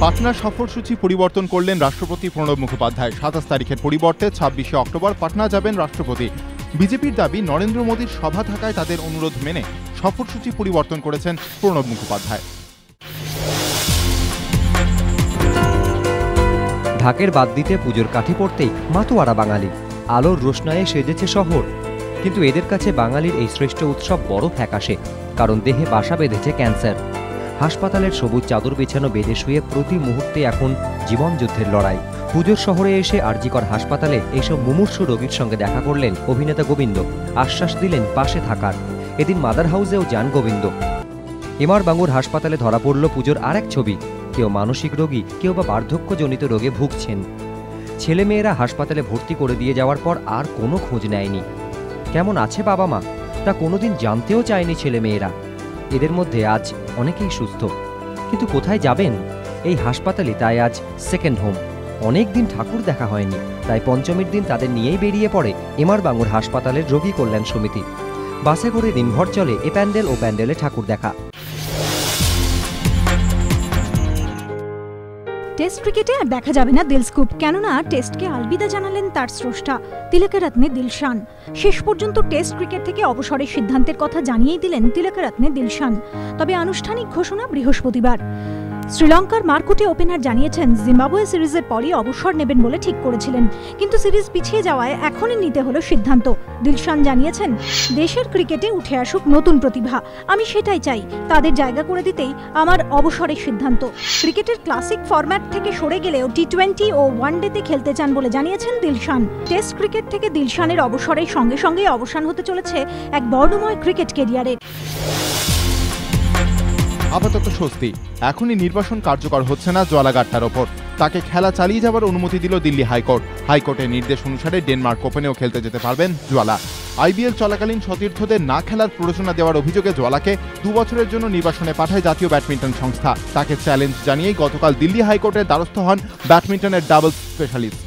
পাটনা সফরসূচি পরিবর্তন করলেন রাষ্ট্রপতি প্রণব মুখোপাধ্যায়। 27 তারিখের পরিবর্তে 26শে অক্টোবর পাটনা যাবেন রাষ্ট্রপতি। বিজেপির দাবি, নরেন্দ্র মোদীর সভা থাকায় তাদের অনুরোধ মেনে সফরসূচি পরিবর্তন করেছেন প্রণব মুখোপাধ্যায়। ঢাকের বাদ দিতে পুজোর কাঠি পড়তেই মাতোয়ারা বাঙালি। আলোর রোশনায়ে সেজেছে শহর, কিন্তু এদের কাছে বাঙালির এই শ্রেষ্ঠ উৎসব বড় ফ্যাকাশে, কারণ দেহে বাসা বেঁধেছে ক্যান্সার। হাসপাতালের সবুজ চাদর বিছানো বেডে শুয়ে প্রতি মুহূর্তে এখন জীবনযুদ্ধের লড়াই। পুজোর শহরে এসে আরজিকর হাসপাতালে এইসব মুমূর্ষু রোগীর সঙ্গে দেখা করলেন অভিনেতা গোবিন্দ। আশ্বাস দিলেন পাশে থাকার। এদিন মাদার হাউসেও যান গোবিন্দ। এমআর বাঙ্গুর হাসপাতালে ধরা পড়ল পুজোর আর এক ছবি। কেউ মানসিক রোগী, কেউ বা বার্ধক্যজনিত রোগে ভুগছেন। ছেলেমেয়েরা হাসপাতালে ভর্তি করে দিয়ে যাওয়ার পর আর কোনো খোঁজ নেয়নি। কেমন আছে বাবা মা তা কোনোদিন জানতেও চায়নি ছেলেমেয়েরা। এদের মধ্যে আজ অনেকেই সুস্থ, কিন্তু কোথায় যাবেন? এই হাসপাতালই তাই আজ সেকেন্ড হোম। অনেক দিন ঠাকুর দেখা হয়নি, তাই পঞ্চমীর দিন তাদের নিয়েই বেরিয়ে পড়ে এমআর বাঙ্গুর হাসপাতালের রোগী কল্যাণ সমিতি। বাসে করে দিনভর চলে এ প্যান্ডেল ও প্যান্ডেলে ঠাকুর দেখা। টেস্ট ক্রিকেটে আর দেখা যাবে না দিলস্কুপ, কেননা টেস্টকে আলবিদা জানালেন তার স্রষ্টা তিলকরত্নে দিলশান। শেষ পর্যন্ত টেস্ট ক্রিকেট থেকে অবসরের সিদ্ধান্তের কথা জানিয়েই দিলেন তিলকরত্নে দিলশান। তবে আনুষ্ঠানিক ঘোষণা বৃহস্পতিবার। শ্রীলঙ্কার মারকুটে ওপেনার জানিয়েছেন, জিম্বাবুয়ে সিরিজের পরই অবসর নেবেন বলে ঠিক করেছিলেন, কিন্তু সিরিজ পিছিয়ে যাওয়ায় এখনই নিতে হলো সিদ্ধান্ত। দিলশান জানিয়েছেন, দেশের ক্রিকেটে উঠে আসুক নতুন প্রতিভা, আমি সেটাই চাই। তাদের জায়গা করে দিতেই আমার অবসরের সিদ্ধান্ত। ক্রিকেটের ক্লাসিক ফরম্যাট থেকে সরে গেলেও টি-20 ও ওয়ানডেতে খেলতে চান বলে জানিয়েছেন দিলশান। টেস্ট ক্রিকেট থেকে দিলশানের অবসরের সঙ্গে সঙ্গেই অবসান হতে চলেছে এক বর্ণময় ক্রিকেট ক্যারিয়ারের। আপাতত স্বস্তি, এখনই নির্বাসন কার্যকর হচ্ছে না জোয়ালাগাট্টার ওপর। তাকে খেলা চালিয়ে যাওয়ার অনুমতি দিল দিল্লি হাইকোর্ট। হাইকোর্টের নির্দেশ অনুসারে ডেনমার্ক ওপেনেও খেলতে যেতে পারবেন জোয়ালা। আইপিএল চলাকালীন সতীর্থদের না খেলার প্ররোচনা দেওয়ার অভিযোগে জোয়ালাকে 2 বছরের জন্য নির্বাসনে পাঠায় জাতীয় ব্যাডমিন্টন সংস্থা। তাকে চ্যালেঞ্জ জানিয়েই গতকাল দিল্লি হাইকোর্টের দ্বারস্থ হন ব্যাডমিন্টনের ডাবলস স্পেশালিস্ট।